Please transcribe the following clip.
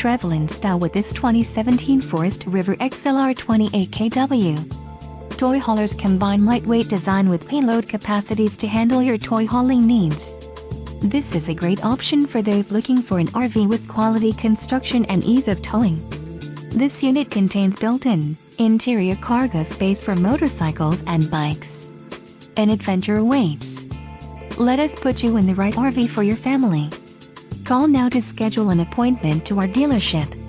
travel in style with this 2017 Forest River XLR 28KW. Toy haulers combine lightweight design with payload capacities to handle your toy hauling needs. This is a great option for those looking for an RV with quality construction and ease of towing. This unit contains built-in, interior cargo space for motorcycles and bikes. An adventure awaits. Let us put you in the right RV for your family. Call now to schedule an appointment to our dealership.